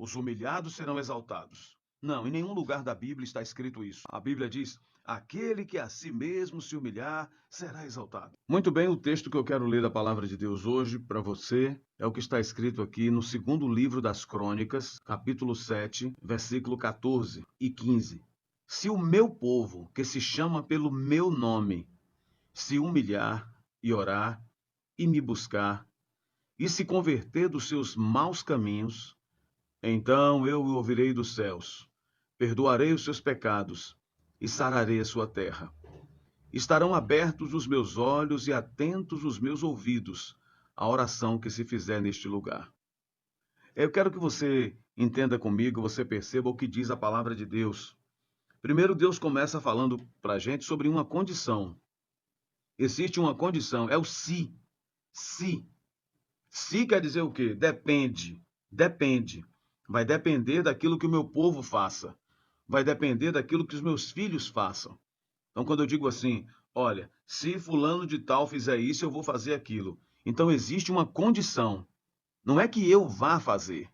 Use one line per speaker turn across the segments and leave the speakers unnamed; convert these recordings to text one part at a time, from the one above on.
os humilhados serão exaltados. Não, em nenhum lugar da Bíblia está escrito isso. A Bíblia diz: aquele que a si mesmo se humilhar será exaltado. Muito bem, o texto que eu quero ler da palavra de Deus hoje para você é o que está escrito aqui no segundo livro das Crônicas, capítulo 7, versículo 14 e 15. Se o meu povo, que se chama pelo meu nome, se humilhar e orar e me buscar e se converter dos seus maus caminhos, então eu o ouvirei dos céus, perdoarei os seus pecados e sararei a sua terra. Estarão abertos os meus olhos e atentos os meus ouvidos à oração que se fizer neste lugar. Eu quero que você entenda comigo, você perceba o que diz a palavra de Deus. Primeiro, Deus começa falando para a gente sobre uma condição. Existe uma condição, é o se. Se. Se quer dizer o quê? Depende. Depende. Vai depender daquilo que o meu povo faça. Vai depender daquilo que os meus filhos façam. Então, quando eu digo assim, olha, se fulano de tal fizer isso, eu vou fazer aquilo. Então, existe uma condição. Não é que eu vá fazer.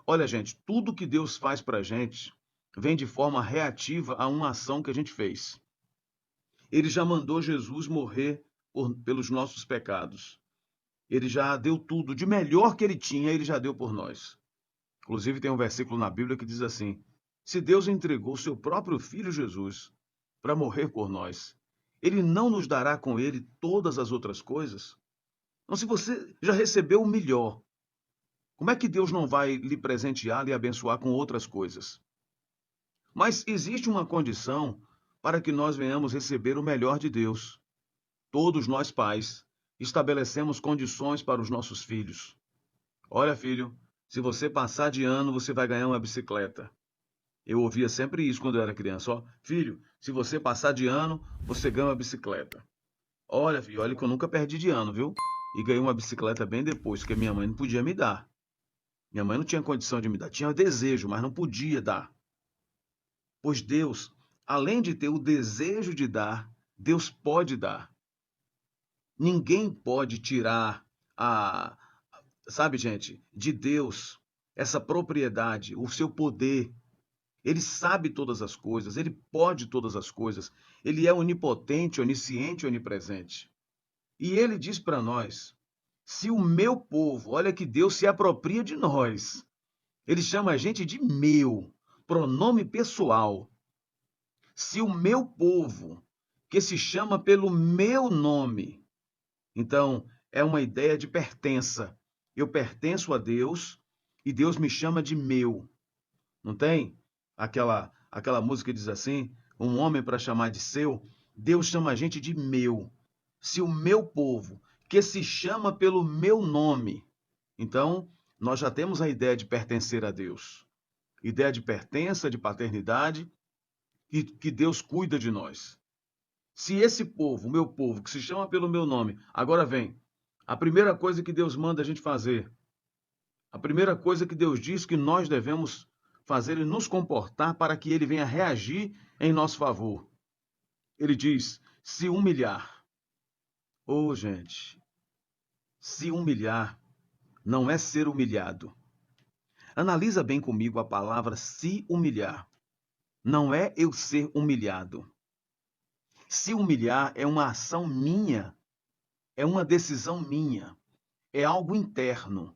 Olha, gente, tudo que Deus faz para a gente vem de forma reativa a uma ação que a gente fez. Ele já mandou Jesus morrer pelos nossos pecados. Ele já deu tudo, de melhor que ele tinha, ele já deu por nós. Inclusive, tem um versículo na Bíblia que diz assim: se Deus entregou seu próprio Filho Jesus para morrer por nós, ele não nos dará com ele todas as outras coisas? Então, se você já recebeu o melhor, como é que Deus não vai lhe presentear e abençoar com outras coisas? Mas existe uma condição para que nós venhamos receber o melhor de Deus. Todos nós, pais, estabelecemos condições para os nossos filhos. Olha, filho, se você passar de ano, você vai ganhar uma bicicleta. Eu ouvia sempre isso quando eu era criança. Ó, filho, se você passar de ano, você ganha uma bicicleta. Olha, filho, olha que eu nunca perdi de ano, viu? E ganhei uma bicicleta bem depois, porque minha mãe não podia me dar. Minha mãe não tinha condição de me dar. Tinha desejo, mas não podia dar. Pois Deus, além de ter o desejo de dar, Deus pode dar. Ninguém pode tirar sabe, gente, de Deus essa propriedade, o seu poder. Ele sabe todas as coisas, ele pode todas as coisas. Ele é onipotente, onisciente, onipresente. E ele diz para nós: se o meu povo, olha que Deus se apropria de nós. Ele chama a gente de meu, pronome pessoal. Se o meu povo, que se chama pelo meu nome, então é uma ideia de pertença. Eu pertenço a Deus e Deus me chama de meu. Não tem? Aquela música que diz assim, um homem para chamar de seu, Deus chama a gente de meu. Se o meu povo, que se chama pelo meu nome, então nós já temos a ideia de pertencer a Deus. Ideia de pertença, de paternidade, e que Deus cuida de nós. Se esse povo, o meu povo, que se chama pelo meu nome, agora vem, a primeira coisa que Deus manda a gente fazer, a primeira coisa que Deus diz que nós devemos fazer e nos comportar para que ele venha reagir em nosso favor. Ele diz, se humilhar. Oh, gente, se humilhar não é ser humilhado. Analisa bem comigo a palavra se humilhar. Não é eu ser humilhado. Se humilhar é uma ação minha, é uma decisão minha, é algo interno,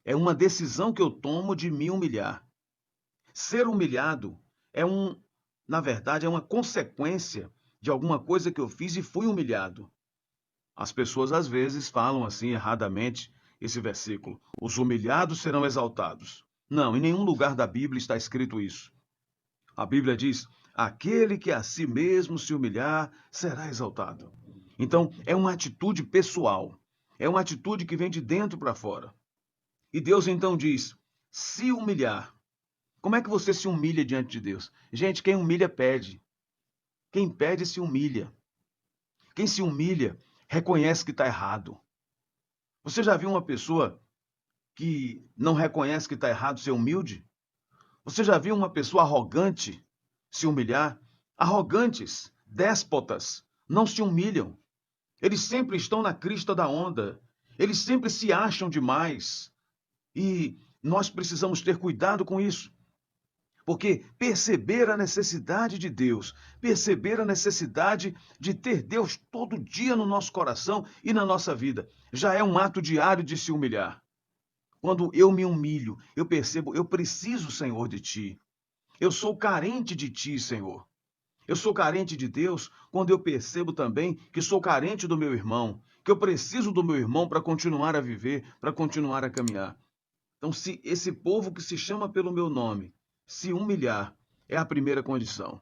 é uma decisão que eu tomo de me humilhar. Ser humilhado na verdade, é uma consequência de alguma coisa que eu fiz e fui humilhado. As pessoas às vezes falam assim erradamente esse versículo: os humilhados serão exaltados. Não, em nenhum lugar da Bíblia está escrito isso. A Bíblia diz: aquele que a si mesmo se humilhar será exaltado. Então, é uma atitude pessoal. É uma atitude que vem de dentro para fora. E Deus então diz: se humilhar. Como é que você se humilha diante de Deus? Gente, quem humilha pede. Quem pede se humilha. Quem se humilha reconhece que está errado. Você já viu uma pessoa que não reconhece que está errado ser humilde? Você já viu uma pessoa arrogante se humilhar? Arrogantes, déspotas, não se humilham. Eles sempre estão na crista da onda. Eles sempre se acham demais. E Nós precisamos ter cuidado com isso. Porque perceber a necessidade de Deus, perceber a necessidade de ter Deus todo dia no nosso coração e na nossa vida, já é um ato diário de se humilhar. Quando eu me humilho, eu percebo, eu preciso, Senhor, de Ti. Eu sou carente de Ti, Senhor. Eu sou carente de Deus quando eu percebo também que sou carente do meu irmão, que eu preciso do meu irmão para continuar a viver, para continuar a caminhar. Então, se esse povo que se chama pelo meu nome se humilhar, é a primeira condição.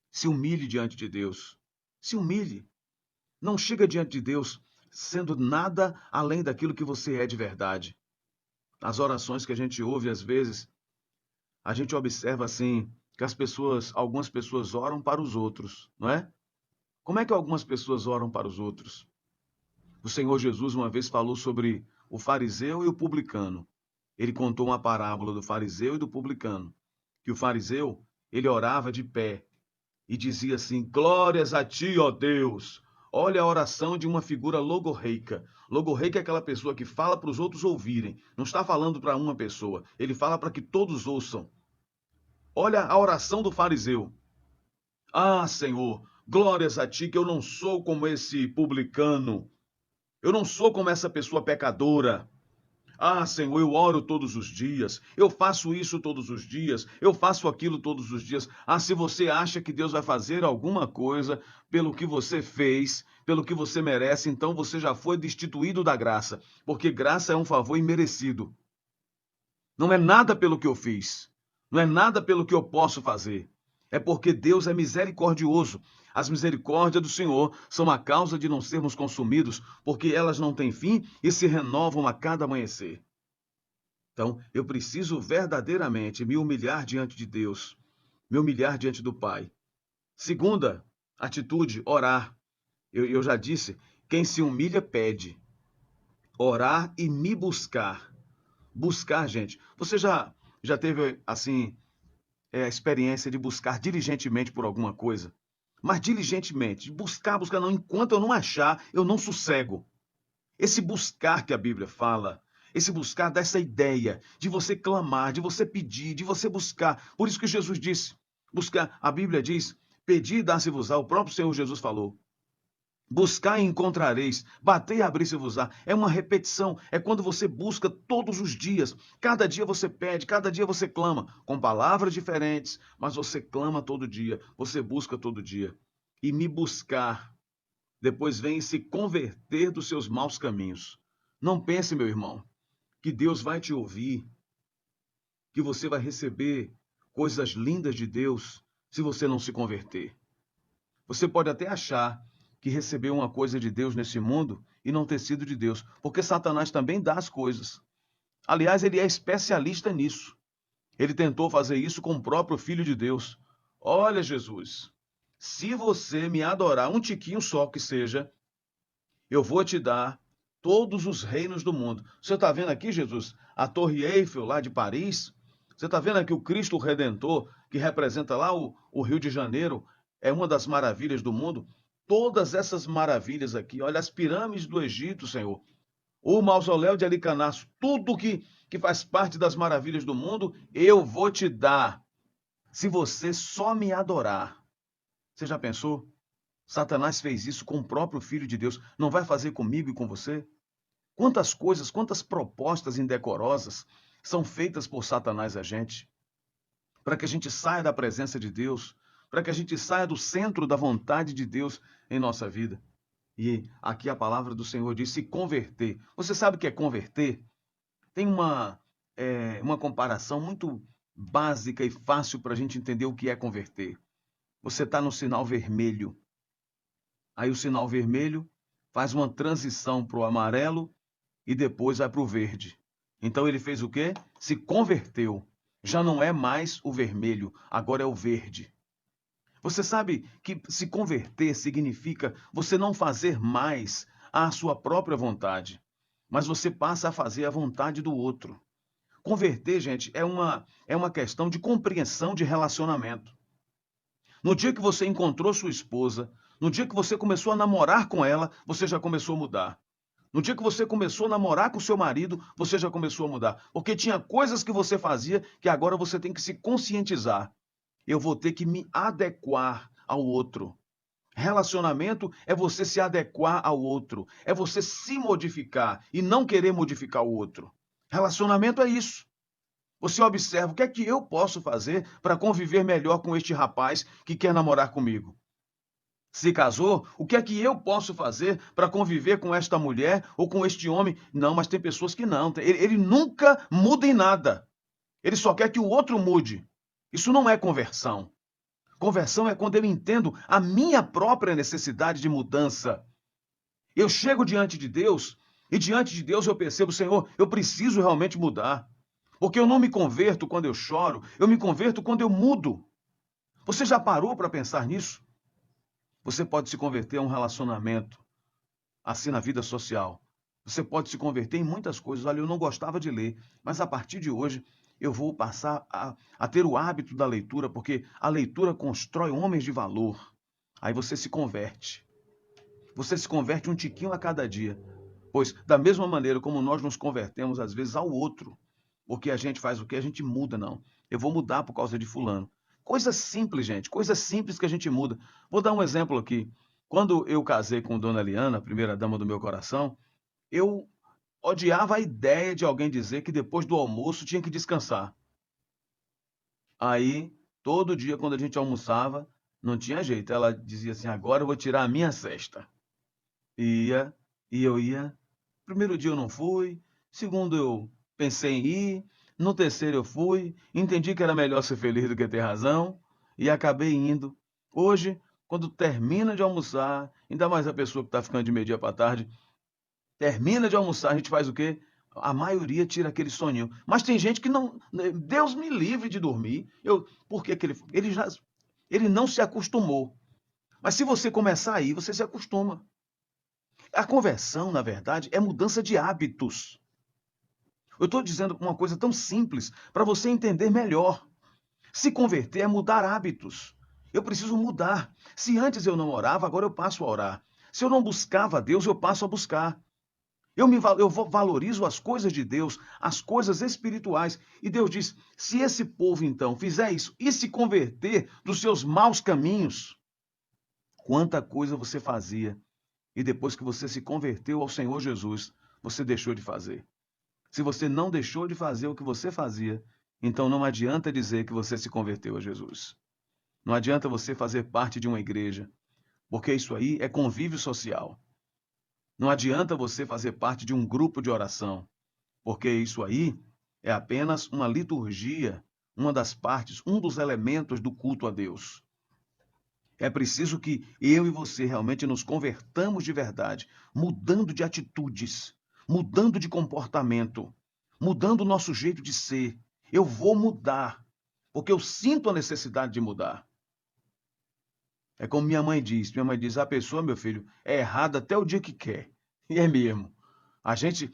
Se humilhe diante de Deus. Se humilhe. Não chega diante de Deus sendo nada além daquilo que você é de verdade. As orações que a gente ouve às vezes, a gente observa assim, que algumas pessoas oram para os outros, não é? Como é que algumas pessoas oram para os outros? O Senhor Jesus uma vez falou sobre o fariseu e o publicano. Ele contou uma parábola do fariseu e do publicano, que o fariseu, ele orava de pé e dizia assim: glórias a ti, ó Deus. Olha a oração de uma figura logorreica. Logorreica é aquela pessoa que fala para os outros ouvirem. Não está falando para uma pessoa, ele fala para que todos ouçam. Olha a oração do fariseu. Ah, Senhor, glórias a ti que eu não sou como esse publicano. Eu não sou como essa pessoa pecadora. Ah, Senhor, eu oro todos os dias, eu faço isso todos os dias, eu faço aquilo todos os dias. Ah, se você acha que Deus vai fazer alguma coisa pelo que você fez, pelo que você merece, então você já foi destituído da graça, porque graça é um favor imerecido. Não é nada pelo que eu fiz, não é nada pelo que eu posso fazer. É porque Deus é misericordioso. As misericórdias do Senhor são a causa de não sermos consumidos, porque elas não têm fim e se renovam a cada amanhecer. Então, eu preciso verdadeiramente me humilhar diante de Deus, me humilhar diante do Pai. Segunda atitude, orar. Eu já disse, quem se humilha pede. Orar e me buscar. Buscar, gente. Você já teve, assim, a experiência de buscar diligentemente por alguma coisa? Mas diligentemente, buscar, não. Enquanto eu não achar, eu não sossego. Esse buscar que a Bíblia fala, esse buscar dá essa ideia de você clamar, de você pedir, de você buscar. Por isso que Jesus disse, buscar, a Bíblia diz, pedir e dar-se-vos-á, o próprio Senhor Jesus falou. Buscar e encontrareis, bater e abrir-se-vos-á. É uma repetição, é quando você busca todos os dias. Cada dia você pede, cada dia você clama, com palavras diferentes, mas você clama todo dia, você busca todo dia. E me buscar, depois vem se converter dos seus maus caminhos. Não pense, meu irmão, que Deus vai te ouvir, que você vai receber coisas lindas de Deus se você não se converter. Você pode até achar que recebeu uma coisa de Deus nesse mundo e não ter sido de Deus, porque Satanás também dá as coisas. Aliás, ele é especialista nisso. Ele tentou fazer isso com o próprio Filho de Deus. Olha, Jesus, se você me adorar um tiquinho só que seja, eu vou te dar todos os reinos do mundo. Você está vendo aqui, Jesus, a Torre Eiffel lá de Paris? Você está vendo aqui o Cristo Redentor, que representa lá o Rio de Janeiro, é uma das maravilhas do mundo? Todas essas maravilhas aqui, olha, as pirâmides do Egito, Senhor, o mausoléu de Alicanasso, tudo que faz parte das maravilhas do mundo, eu vou te dar, se você só me adorar. Você já pensou? Satanás fez isso com o próprio Filho de Deus. Não vai fazer comigo e com você? Quantas coisas, quantas propostas indecorosas são feitas por Satanás a gente, para que a gente saia da presença de Deus, para que a gente saia do centro da vontade de Deus em nossa vida. E aqui a palavra do Senhor diz se converter. Você sabe o que é converter? Tem uma comparação muito básica e fácil para a gente entender o que é converter. Você está no sinal vermelho. Aí o sinal vermelho faz uma transição para o amarelo e depois vai para o verde. Então ele fez o quê? Se converteu. Já não é mais o vermelho, agora é o verde. Você sabe que se converter significa você não fazer mais a sua própria vontade, mas você passa a fazer a vontade do outro. Converter, gente, é uma questão de compreensão de relacionamento. No dia que você encontrou sua esposa, no dia que você começou a namorar com ela, você já começou a mudar. No dia que você começou a namorar com o seu marido, você já começou a mudar. Porque tinha coisas que você fazia que agora você tem que se conscientizar. Eu vou ter que me adequar ao outro. Relacionamento é você se adequar ao outro, é você se modificar e não querer modificar o outro. Relacionamento é isso. Você observa o que é que eu posso fazer para conviver melhor com este rapaz que quer namorar comigo. Se casou, o que é que eu posso fazer para conviver com esta mulher ou com este homem? Não, mas tem pessoas que não. Ele nunca muda em nada. Ele só quer que o outro mude. Isso não é conversão. Conversão é quando eu entendo a minha própria necessidade de mudança. Eu chego diante de Deus e diante de Deus eu percebo, Senhor, eu preciso realmente mudar. Porque eu não me converto quando eu choro, eu me converto quando eu mudo. Você já parou para pensar nisso? Você pode se converter a um relacionamento, assim na vida social. Você pode se converter em muitas coisas. Olha, eu não gostava de ler, mas a partir de hoje eu vou passar a ter o hábito da leitura, porque a leitura constrói homens de valor. Aí você se converte. Você se converte um tiquinho a cada dia. Pois, da mesma maneira como nós nos convertemos, às vezes, ao outro, porque a gente faz o que? A gente muda, não. Eu vou mudar por causa de fulano. Coisa simples, gente. Coisa simples que a gente muda. Vou dar um exemplo aqui. Quando eu casei com Dona Eliana, a primeira dama do meu coração, eu odiava a ideia de alguém dizer que depois do almoço tinha que descansar. Aí, todo dia, quando a gente almoçava, não tinha jeito. Ela dizia assim, agora eu vou tirar a minha sesta. Ia, e eu ia. Primeiro dia eu não fui, segundo eu pensei em ir, no terceiro eu fui, entendi que era melhor ser feliz do que ter razão, e acabei indo. Hoje, quando termina de almoçar, ainda mais a pessoa que está ficando de meio-dia para tarde, termina de almoçar, a gente faz o quê? A maioria tira aquele soninho. Mas tem gente que não. Deus me livre de dormir. Por que ele não se acostumou. Mas se você começar a ir, você se acostuma. A conversão, na verdade, é mudança de hábitos. Eu estou dizendo uma coisa tão simples para você entender melhor. Se converter é mudar hábitos. Eu preciso mudar. Se antes eu não orava, agora eu passo a orar. Se eu não buscava a Deus, eu passo a buscar. Eu valorizo as coisas de Deus, as coisas espirituais. E Deus diz, se esse povo, então, fizer isso e se converter dos seus maus caminhos, quanta coisa você fazia. E depois que você se converteu ao Senhor Jesus, você deixou de fazer. Se você não deixou de fazer o que você fazia, então não adianta dizer que você se converteu a Jesus. Não adianta você fazer parte de uma igreja, porque isso aí é convívio social. Não adianta você fazer parte de um grupo de oração, porque isso aí é apenas uma liturgia, uma das partes, um dos elementos do culto a Deus. É preciso que eu e você realmente nos convertamos de verdade, mudando de atitudes, mudando de comportamento, mudando o nosso jeito de ser. Eu vou mudar, porque eu sinto a necessidade de mudar. É como minha mãe diz, a pessoa, meu filho, é errada até o dia que quer. E é mesmo. A gente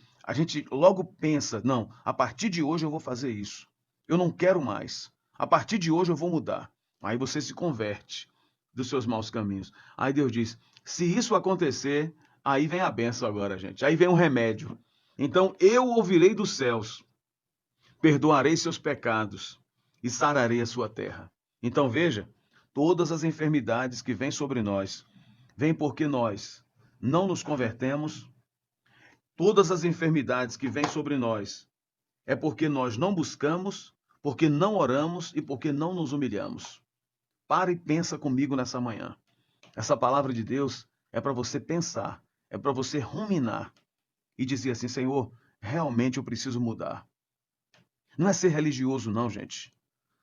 logo pensa, não, a partir de hoje eu vou fazer isso. Eu não quero mais. A partir de hoje eu vou mudar. Aí você se converte dos seus maus caminhos. Aí Deus diz, se isso acontecer, aí vem a bênção agora, gente. Aí vem o remédio. Então eu ouvirei dos céus, perdoarei seus pecados e sararei a sua terra. Então veja, todas as enfermidades que vêm sobre nós, vêm porque nós não nos convertemos. Todas as enfermidades que vêm sobre nós é porque nós não buscamos, porque não oramos e porque não nos humilhamos. Para e pensa comigo nessa manhã. Essa palavra de Deus é para você pensar, é para você ruminar e dizer assim, Senhor, realmente eu preciso mudar. Não é ser religioso não, gente.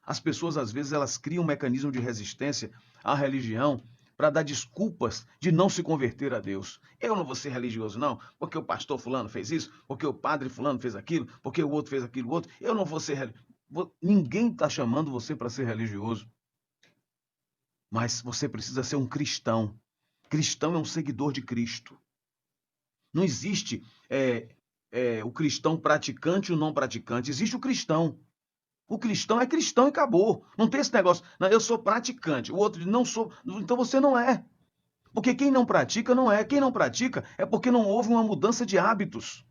As pessoas, às vezes, elas criam um mecanismo de resistência à religião para dar desculpas de não se converter a Deus. Eu não vou ser religioso, não, porque o pastor fulano fez isso, porque o padre fulano fez aquilo, porque o outro fez aquilo outro. Eu não vou ser religioso. Ninguém está chamando você para ser religioso. Mas você precisa ser um cristão. Cristão é um seguidor de Cristo. Não existe o cristão praticante e o não praticante. Existe o cristão. O cristão é cristão e acabou. Não tem esse negócio. Não, eu sou praticante. O outro diz, não sou. Então você não é. Porque quem não pratica não é. Quem não pratica é porque não houve uma mudança de hábitos.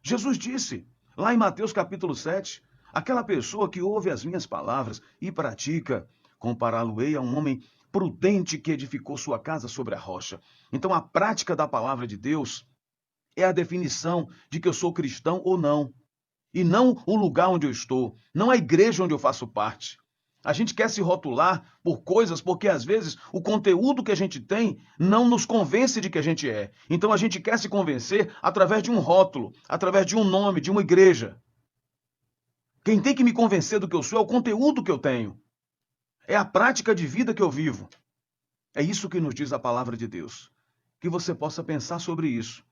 Jesus disse, lá em Mateus capítulo 7, aquela pessoa que ouve as minhas palavras e pratica, compará-lo-ei a um homem prudente que edificou sua casa sobre a rocha. Então, a prática da palavra de Deus é a definição de que eu sou cristão ou não. E não o lugar onde eu estou, não a igreja onde eu faço parte. A gente quer se rotular por coisas porque, às vezes, o conteúdo que a gente tem não nos convence de que a gente é. Então, a gente quer se convencer através de um rótulo, através de um nome, de uma igreja. Quem tem que me convencer do que eu sou é o conteúdo que eu tenho. É a prática de vida que eu vivo. É isso que nos diz a palavra de Deus. Que você possa pensar sobre isso.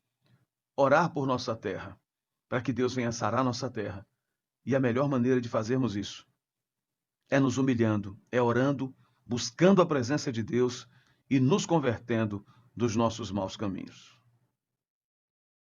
Orar por nossa terra, para que Deus venha sarar nossa terra. E a melhor maneira de fazermos isso é nos humilhando, é orando, buscando a presença de Deus e nos convertendo dos nossos maus caminhos.